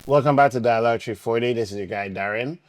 Welcome back to Dialogue 340. This is your guy Darren.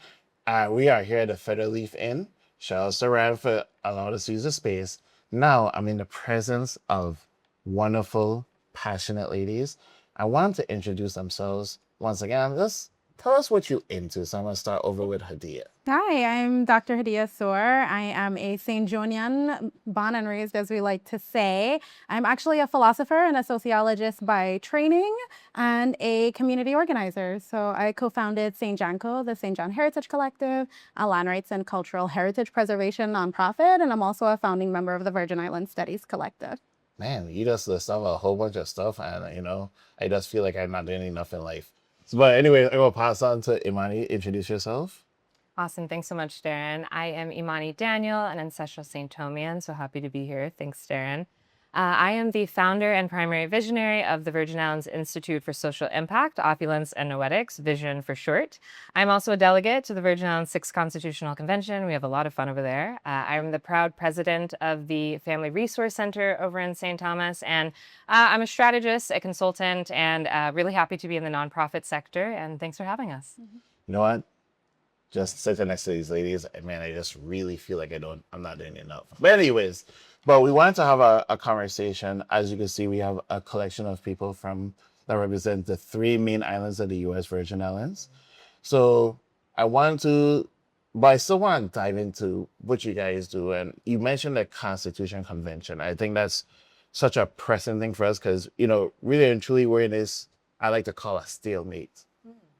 We are here at the Feather Leaf Inn. Shout out to Rand for allowing us to use the space. Now I'm in the presence of wonderful, passionate ladies. I want to introduce themselves once again. Just tell us what you're into. So I'm going to start over with Hadiya. Hi, I'm Dr. Hadiya Sewer. I am a St. Johnian, born and raised, as we like to say. I'm actually a philosopher and a sociologist by training and a community organizer. So I co-founded St. Johnco, the St. John Heritage Collective, a land rights and cultural heritage preservation nonprofit, and I'm also a founding member of the Virgin Islands Studies Collective. Man, you just list off a whole bunch of stuff, and I just feel like I'm not doing enough in life. But anyway, I will pass on to Imani. Introduce yourself. Awesome. Thanks so much, Darren. I am Imani Daniel, an ancestral St. Thomian, so happy to be here. Thanks, Darren. I am the founder and primary visionary of the Virgin Islands Institute for Social Impact, Opulence and Noetics, Vision for short. I'm also a delegate to the Virgin Islands 6th Constitutional Convention. We have a lot of fun over there. I'm the proud president of the Family Resource Center over in St. Thomas, and I'm a strategist, a consultant, and really happy to be in the nonprofit sector, and thanks for having us. You know what? Just sitting next to these ladies, man, I just really feel like I'm not doing enough. But anyways, we wanted to have a conversation. As you can see, we have a collection of people that represent the three main islands of the U.S. Virgin Islands. So but I still want to dive into what you guys do. And you mentioned the Constitution Convention. I think that's such a pressing thing for us because, really and truly we're in this, I like to call a stalemate,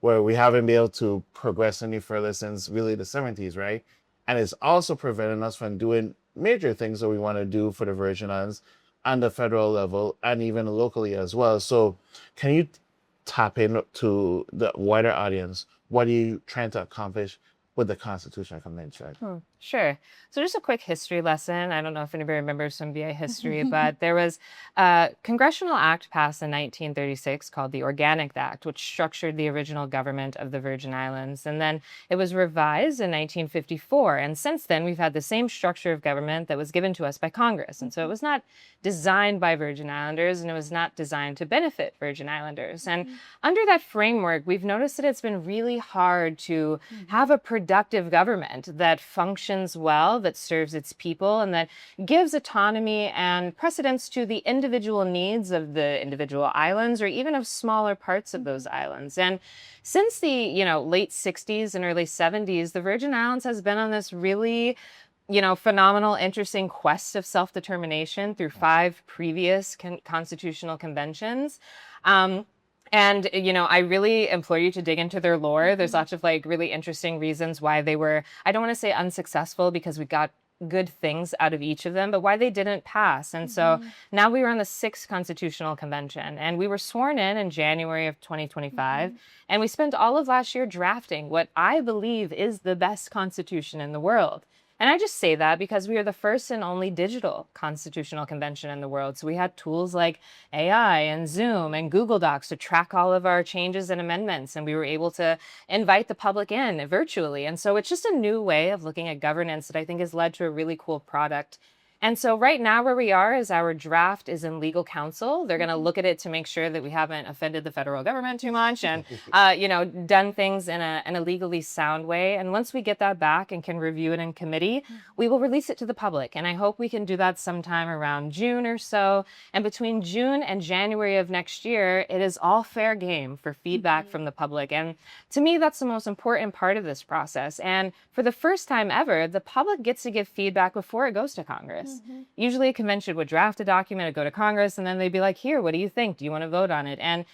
where we haven't been able to progress any further since really the 70s, right? And it's also preventing us from doing major things that we want to do for the Virgin Islands on the federal level and even locally as well. So can you tap into the wider audience? What are you trying to accomplish with the Constitutional Convention? Sure. So just a quick history lesson. I don't know if anybody remembers some VA history, but there was a congressional act passed in 1936 called the Organic Act, which structured the original government of the Virgin Islands. And then it was revised in 1954. And since then, we've had the same structure of government that was given to us by Congress. And so it was not designed by Virgin Islanders, and it was not designed to benefit Virgin Islanders. And under that framework, we've noticed that it's been really hard to have a productive government that functions well, that serves its people, and that gives autonomy and precedence to the individual needs of the individual islands or even of smaller parts of those islands. And since the late 60s and early 70s, the Virgin Islands has been on this really phenomenal, interesting quest of self-determination through 5 previous constitutional conventions. And, I really implore you to dig into their lore. There's lots of really interesting reasons why they were, I don't want to say unsuccessful because we got good things out of each of them, but why they didn't pass. And so now we were on the 6th Constitutional Convention, and we were sworn in January of 2025. And we spent all of last year drafting what I believe is the best constitution in the world. And I just say that because we are the first and only digital constitutional convention in the world. So we had tools like AI and Zoom and Google Docs to track all of our changes and amendments. And we were able to invite the public in virtually. And so it's just a new way of looking at governance that I think has led to a really cool product. And so right now where we are is our draft is in legal counsel. They're going to look at it to make sure that we haven't offended the federal government too much and, done things in a legally sound way. And once we get that back and can review it in committee, we will release it to the public. And I hope we can do that sometime around June or so. And between June and January of next year, it is all fair game for feedback from the public. And to me, that's the most important part of this process. And for the first time ever, the public gets to give feedback before it goes to Congress. Usually a convention would draft a document, it'd go to Congress, and then they'd be like, here, what do you think? Do you want to vote on it? And,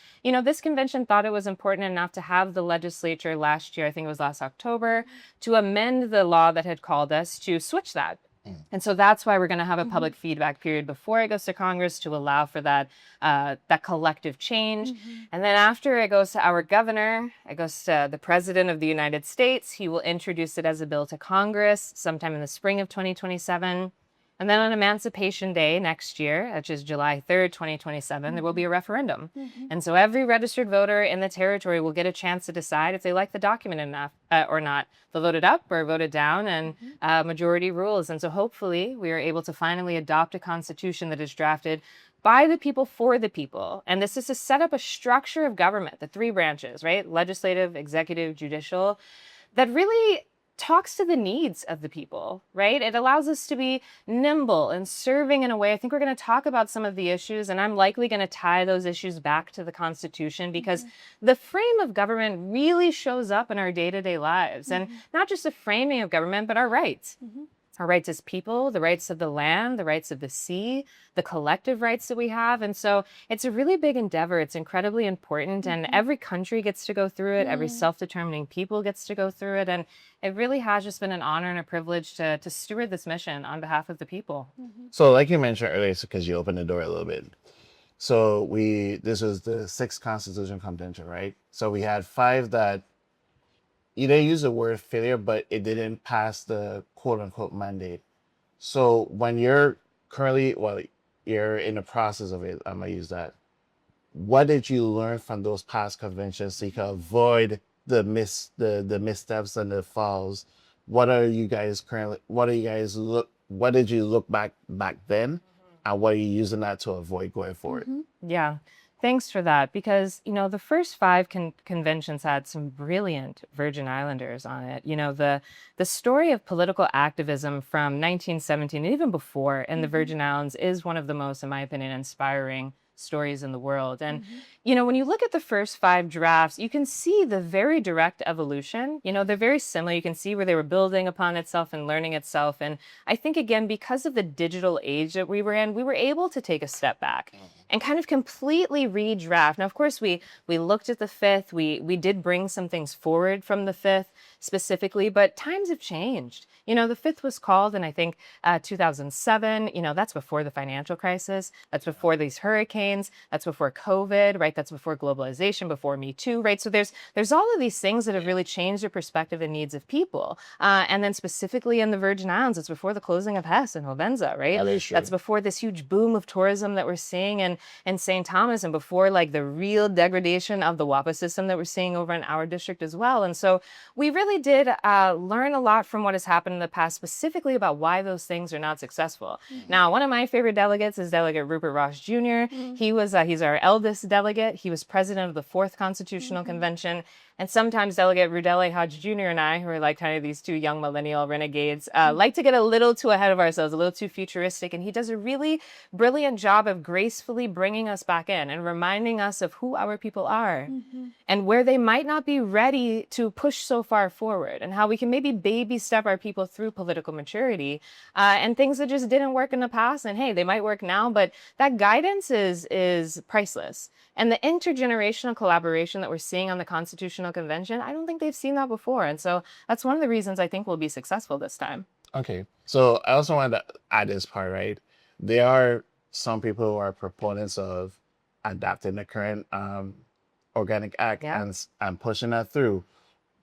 this convention thought it was important enough to have the legislature last year, I think it was last October, to amend the law that had called us to switch that. And so that's why we're going to have a public feedback period before it goes to Congress to allow for that collective change. And then after it goes to our governor, it goes to the President of the United States. He will introduce it as a bill to Congress sometime in the spring of 2027. And then on Emancipation Day next year, which is July 3rd, 2027, there will be a referendum. And so every registered voter in the territory will get a chance to decide if they like the document enough or not. They'll vote it up or vote it down, and majority rules. And so hopefully we are able to finally adopt a constitution that is drafted by the people for the people. And this is to set up a structure of government, the three branches, right? Legislative, executive, judicial, that really talks to the needs of the people, right? It allows us to be nimble and serving in a way. I think we're going to talk about some of the issues, and I'm likely going to tie those issues back to the Constitution, because the frame of government really shows up in our day-to-day lives, and not just the framing of government, but our rights. Our rights as people, the rights of the land, the rights of the sea, the collective rights that we have. And so it's a really big endeavor. It's incredibly important. And every country gets to go through it. Every self-determining people gets to go through it. And it really has just been an honor and a privilege to steward this mission on behalf of the people. So like you mentioned earlier, because you opened the door a little bit. So this was the 6th Constitution Convention, right? So we had 5 that you didn't use the word failure, but it didn't pass the quote unquote mandate. So when you're currently, you're in the process of it, I'm gonna use that. What did you learn from those past conventions so you can avoid the missteps and the falls? What did you look back then, and what are you using that to avoid going forward? Yeah. Thanks for that, because, the first 5 conventions had some brilliant Virgin Islanders on it. The story of political activism from 1917, and even before, in the Virgin Islands is one of the most, in my opinion, inspiring stories in the world. And, when you look at the first 5 drafts, you can see the very direct evolution. They're very similar. You can see where they were building upon itself and learning itself. And I think, again, because of the digital age that we were in, we were able to take a step back and kind of completely redraft. Now, of course, we looked at the 5th. We did bring some things forward from the 5th specifically, but times have changed. The 5th was called in, I think, 2007. That's before the financial crisis. That's before these hurricanes. That's before COVID, right? That's before globalization, before Me Too, right? So there's all of these things that have really changed the perspective and needs of people. And then specifically in the Virgin Islands, it's before the closing of Hess and Hovenza, right? That is true. That's before this huge boom of tourism that we're seeing in St. Thomas, and before like the real degradation of the WAPA system that we're seeing over in our district as well. And so we really did learn a lot from what has happened in the past, specifically about why those things are not successful. Now, one of my favorite delegates is Delegate Rupert Ross Jr. He's our eldest delegate. He was president of the 4th Constitutional Convention. And sometimes Delegate Rudele Hodge Jr. and I, who are like kind of these 2 young millennial renegades, like to get a little too ahead of ourselves, a little too futuristic. And he does a really brilliant job of gracefully bringing us back in and reminding us of who our people are and where they might not be ready to push so far forward, and how we can maybe baby step our people through political maturity and things that just didn't work in the past. And hey, they might work now, but that guidance is priceless. And the intergenerational collaboration that we're seeing on the Constitutional Convention, I don't think they've seen that before. And so that's one of the reasons I think we'll be successful this time. Okay. So I also wanted to add this part, right? There are some people who are proponents of adapting the current Organic Act and pushing that through.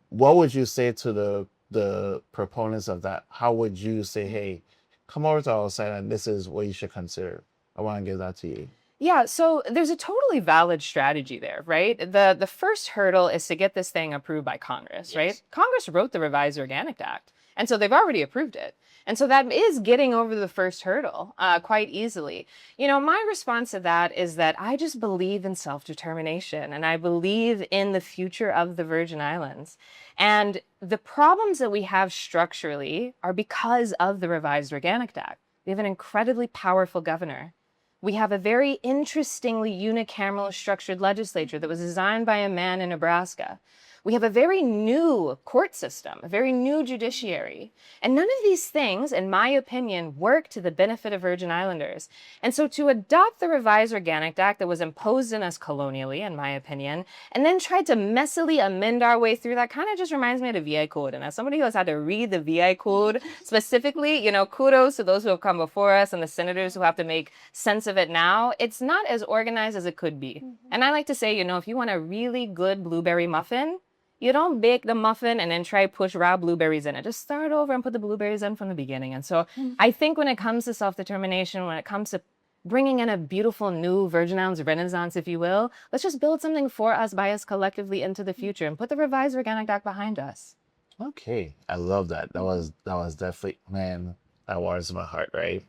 What would you say to the proponents of that? How would you say, hey, come over to our side and this is what you should consider? I want to give that to you. Yeah, so there's a totally valid strategy there, right? The first hurdle is to get this thing approved by Congress, right? Congress wrote the Revised Organic Act, and so they've already approved it. And so that is getting over the first hurdle quite easily. My response to that is that I just believe in self-determination, and I believe in the future of the Virgin Islands. And the problems that we have structurally are because of the Revised Organic Act. We have an incredibly powerful governor. We have a very interestingly unicameral structured legislature that was designed by a man in Nebraska. We have a very new court system, a very new judiciary. And none of these things, in my opinion, work to the benefit of Virgin Islanders. And so to adopt the Revised Organic Act that was imposed on us colonially, in my opinion, and then try to messily amend our way through that kind of just reminds me of the VI Code. And as somebody who has had to read the VI Code specifically, kudos to those who have come before us and the senators who have to make sense of it now. It's not as organized as it could be. And I like to say, if you want a really good blueberry muffin, you don't bake the muffin and then try to push raw blueberries in it. Just start over and put the blueberries in from the beginning. And so I think when it comes to self-determination, when it comes to bringing in a beautiful new Virgin Islands renaissance, if you will, let's just build something for us, by us collectively into the future and put the Revised Organic Act behind us. Okay. I love that. That was definitely, man, that warms my heart, right?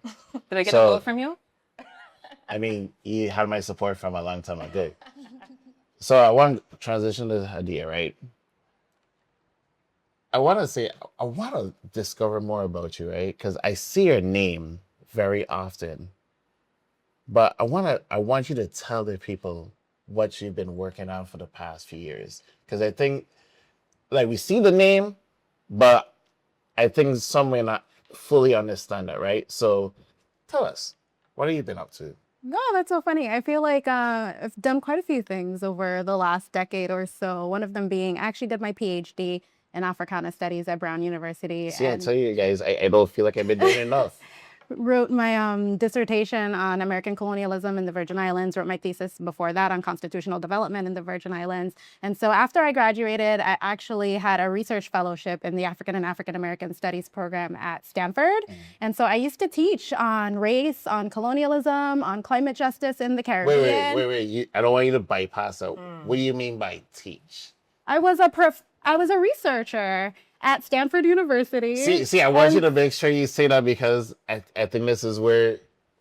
Did I get a vote from you? I mean, he had my support from a long time ago. So I want to transition to Hadiya, right? I want to say, I want to discover more about you, right? Because I see your name very often, but I want you to tell the people what you've been working on for the past few years. Because I think, like, we see the name, but I think some may not fully understand that, right? So tell us, what have you been up to? No, that's so funny. I feel like I've done quite a few things over the last decade or so. One of them being I actually did my PhD in Africana Studies at Brown University See, I and tell you guys, I don't feel like I've been doing enough. wrote my dissertation on American colonialism in the Virgin Islands, wrote my thesis before that on constitutional development in the Virgin Islands. And so after I graduated, I actually had a research fellowship in the African and African American Studies program at Stanford. And so I used to teach on race, on colonialism, on climate justice in the Caribbean. Wait. I don't want you to bypass that. What do you mean by teach? I was a researcher at Stanford University. See, I want you to make sure you say that because I think this is where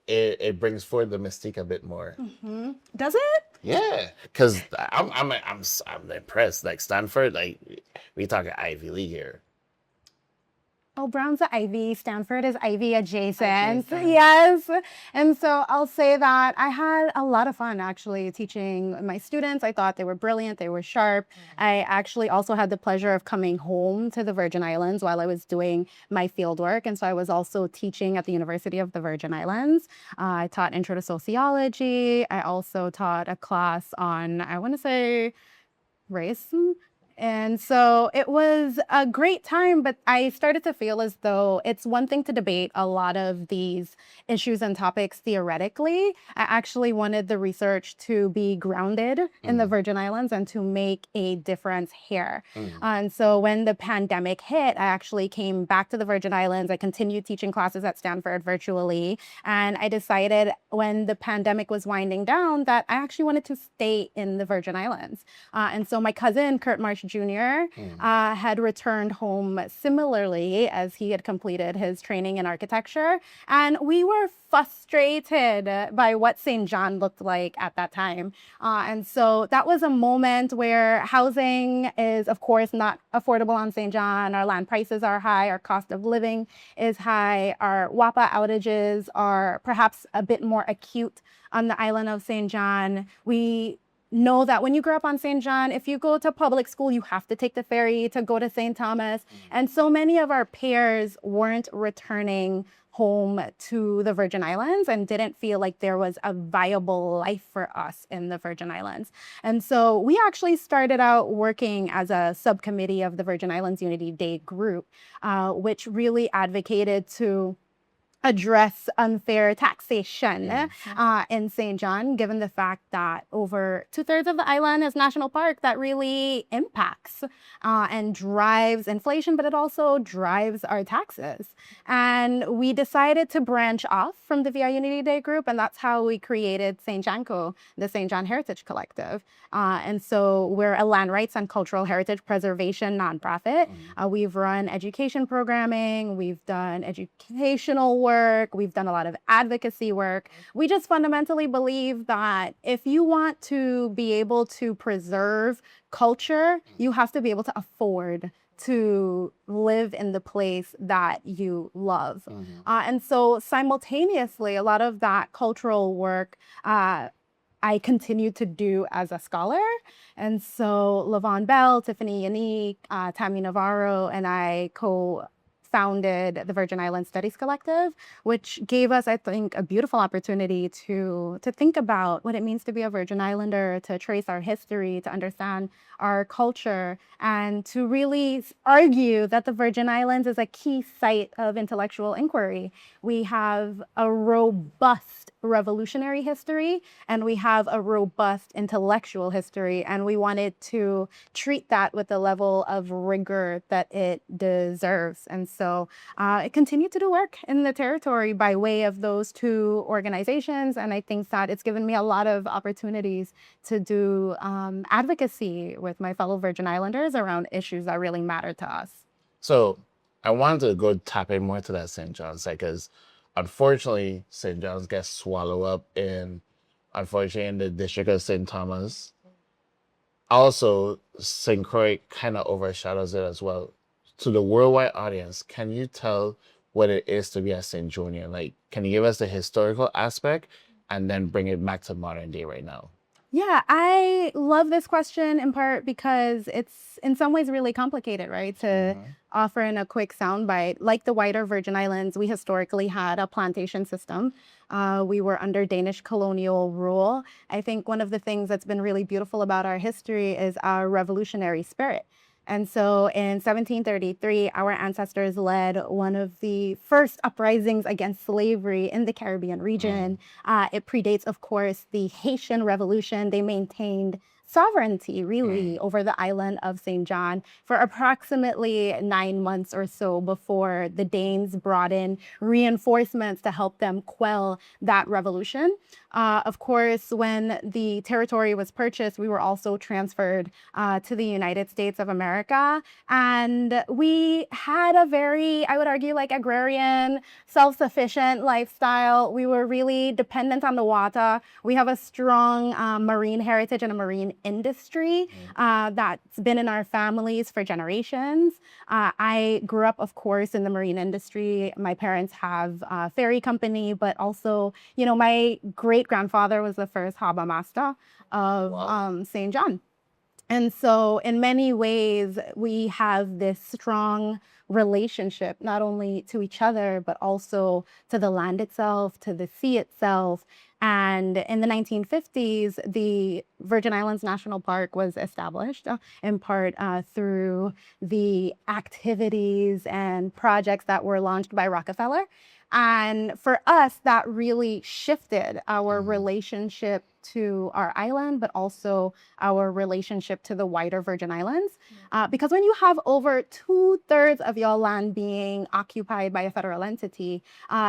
it brings forward the mystique a bit more. Does it? Yeah, because I'm impressed. Like Stanford, like we talking Ivy League here. Oh, Brown's the Ivy, Stanford is Ivy adjacent. Yes. And so I'll say that I had a lot of fun actually teaching my students. I thought they were brilliant, they were sharp. I actually also had the pleasure of coming home to the Virgin Islands while I was doing my field work. And so I was also teaching at the University of the Virgin Islands. I taught Intro to Sociology. I also taught a class on, I want to say, race. And so it was a great time, but I started to feel as though it's one thing to debate a lot of these issues and topics theoretically. I actually wanted the research to be grounded in the Virgin Islands and to make a difference here. And so when the pandemic hit, I actually came back to the Virgin Islands. I continued teaching classes at Stanford virtually. And I decided when the pandemic was winding down that I actually wanted to stay in the Virgin Islands. And so my cousin, Kurt Marsh Jr., had returned home similarly as he had completed his training in architecture. And we were frustrated by what St. John looked like at that time. And so that was a moment where housing is, of course, not affordable on St. John. Our land prices are high. Our cost of living is high. Our WAPA outages are perhaps a bit more acute on the island of St. John. We know that when you grow up on St. John, if you go to public school, you have to take the ferry to go to St. Thomas. And so many of our peers weren't returning home to the Virgin Islands and didn't feel like there was a viable life for us in the Virgin Islands. And so we actually started out working as a subcommittee of the Virgin Islands Unity Day group, which really advocated to address unfair taxation in St. John, given the fact that over 2/3 of the island is national park that really impacts and drives inflation, but it also drives our taxes. And we decided to branch off from the VI Unity Day group, and that's how we created St. Johnco, the St. John Heritage Collective. And so we're a land rights and cultural heritage preservation nonprofit. We've run education programming, we've done educational work, we've done a lot of advocacy work. We just fundamentally believe that if you want to be able to preserve culture, you have to be able to afford to live in the place that you love. And so simultaneously, a lot of that cultural work I continued to do as a scholar. And so Lavon Bell, Tiffany Unique, Tammy Navarro, and I co-founded the Virgin Islands Studies Collective, which gave us, I think, a beautiful opportunity to think about what it means to be a Virgin Islander, to trace our history, to understand our culture, and to really argue that the Virgin Islands is a key site of intellectual inquiry. We have a robust revolutionary history, and we have a robust intellectual history, and we wanted to treat that with the level of rigor that it deserves. And so it continued to do work in the territory by way of those two organizations, and I think that it's given me a lot of opportunities to do advocacy with my fellow Virgin Islanders around issues that really matter to us. So I wanted to go tap in more to that St. John's site because unfortunately, St. John's gets swallowed up unfortunately, in the district of St. Thomas. Also, St. Croix kind of overshadows it as well. To the worldwide audience, can you tell what it is to be a St. Jonian? Like, can you give us the historical aspect and then bring it back to modern day right now? Yeah, I love this question in part because it's in some ways really complicated, right? To offer in a quick soundbite, like the wider Virgin Islands, we historically had a plantation system. We were under Danish colonial rule. I think one of the things that's been really beautiful about our history is our revolutionary spirit. And so in 1733, our ancestors led one of the first uprisings against slavery in the Caribbean region. It predates, of course, the Haitian Revolution. They maintained sovereignty, really, over the island of St. John for approximately 9 months or so before the Danes brought in reinforcements to help them quell that revolution. Of course, when the territory was purchased, we were also transferred to the United States of America. And we had a very, I would argue, like agrarian, self-sufficient lifestyle. We were really dependent on the water. We have a strong marine heritage and a marine industry that's been in our families for generations. I grew up, of course, in the marine industry. My parents have a ferry company, but also, you know, my great-grandfather was the first harbor master of St. John. And so in many ways, we have this strong relationship, not only to each other, but also to the land itself, to the sea itself. And in the 1950s, the Virgin Islands National Park was established in part through the activities and projects that were launched by Rockefeller. And for us, that really shifted our relationship to our island, but also our relationship to the wider Virgin Islands. Because when you have over 2/3 of your land being occupied by a federal entity,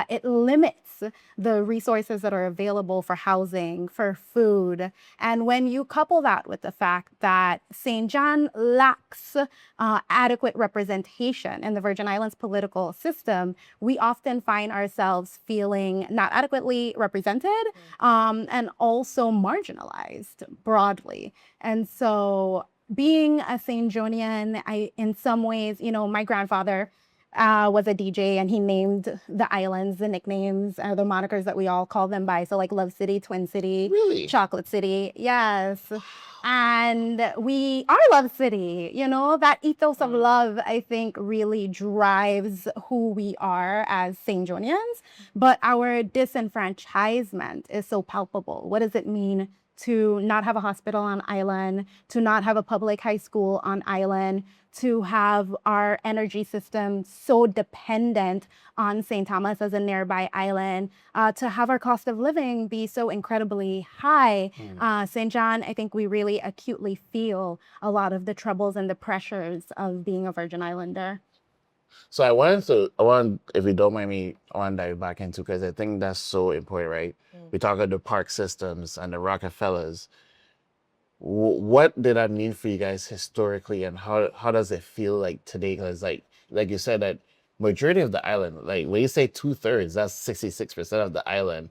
it limits the resources that are available for housing, for food. And when you couple that with the fact that St. John lacks adequate representation in the Virgin Islands political system, we often find ourselves feeling not adequately represented and also marginalized broadly. And so being a St. Jonian, in some ways, you know, my grandfather was a DJ and he named the islands, the nicknames, the monikers that we all call them by. So like Love City, Twin City, Really? Chocolate City. Yes. And we are Love City, you know, that ethos of love, I think, really drives who we are as St. Jonians. But our disenfranchisement is so palpable. What does it mean to not have a hospital on island, to not have a public high school on island, to have our energy system so dependent on St. Thomas as a nearby island, to have our cost of living be so incredibly high. St. John, I think we really acutely feel a lot of the troubles and the pressures of being a Virgin Islander. So if you don't mind me, I want to dive back into, because I think that's so important, right? We talk about the park systems and the Rockefellers. What did that mean for you guys historically, and how does it feel like today? Because like you said, that majority of the island, like when you say 2/3, that's 66% of the island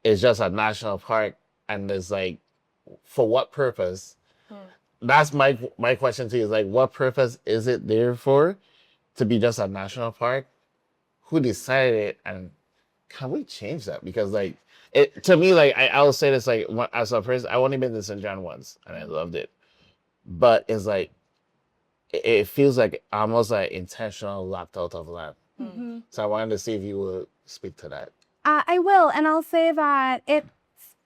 is just a national park, and there's like, for what purpose? That's my question to you, is like, what purpose is it there for, to be just a national park? Who decided it, and can we change that? Because like, it, to me, like I'll say this, like as a person, I've only been to St. John once and I loved it, but it's like it feels like almost like intentional locked out of land. So I wanted to see if you would speak to that. I will, and I'll say that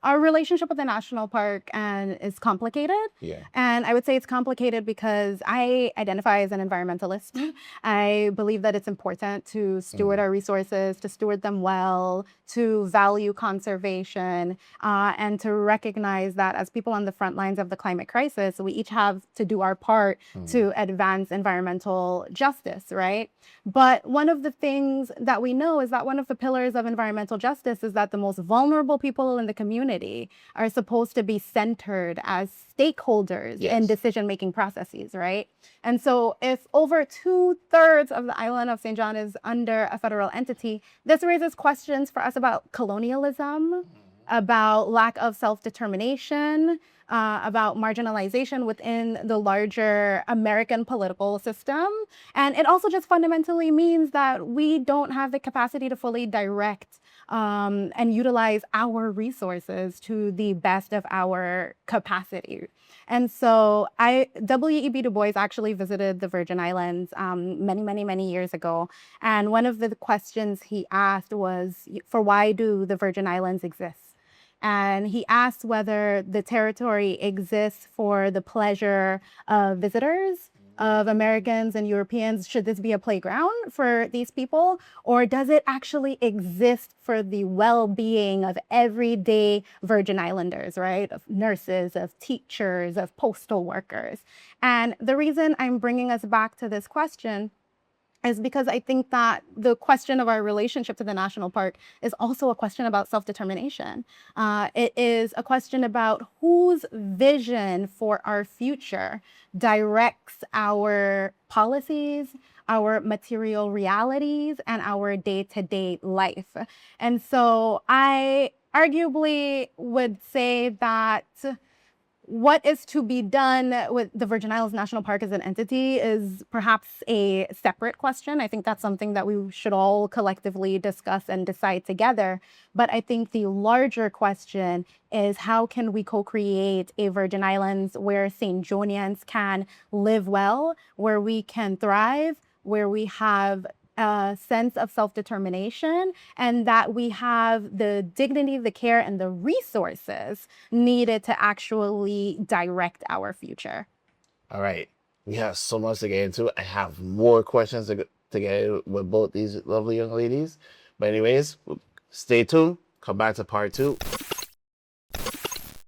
our relationship with the national park is complicated. Yeah. And I would say it's complicated because I identify as an environmentalist. I believe that it's important to steward our resources, to steward them well, to value conservation, and to recognize that as people on the front lines of the climate crisis, we each have to do our part to advance environmental justice, right? But one of the things that we know is that one of the pillars of environmental justice is that the most vulnerable people in the community community are supposed to be centered as stakeholders in Yes. decision-making processes, right? And so if over 2/3 of the island of St. John is under a federal entity, this raises questions for us about colonialism, about lack of self-determination, about marginalization within the larger American political system. And it also just fundamentally means that we don't have the capacity to fully direct and utilize our resources to the best of our capacity. And so W.E.B. Du Bois actually visited the Virgin Islands many years ago. And one of the questions he asked was, for why do the Virgin Islands exist? And he asked whether the territory exists for the pleasure of visitors, of Americans and Europeans. Should this be a playground for these people? Or does it actually exist for the well-being of everyday Virgin Islanders, right? Of nurses, of teachers, of postal workers. And the reason I'm bringing us back to this question is because I think that the question of our relationship to the national park is also a question about self-determination. It is a question about whose vision for our future directs our policies, our material realities, and our day-to-day life. And so I arguably would say that what is to be done with the Virgin Islands National Park as an entity is perhaps a separate question. I think that's something that we should all collectively discuss and decide together. But I think the larger question is, how can we co-create a Virgin Islands where St. Johnians can live well, where we can thrive, where we have a sense of self-determination, and that we have the dignity, the care, and the resources needed to actually direct our future. All right. We have so much to get into. I have more questions to get with both these lovely young ladies. But anyways, stay tuned. Come back to part 2.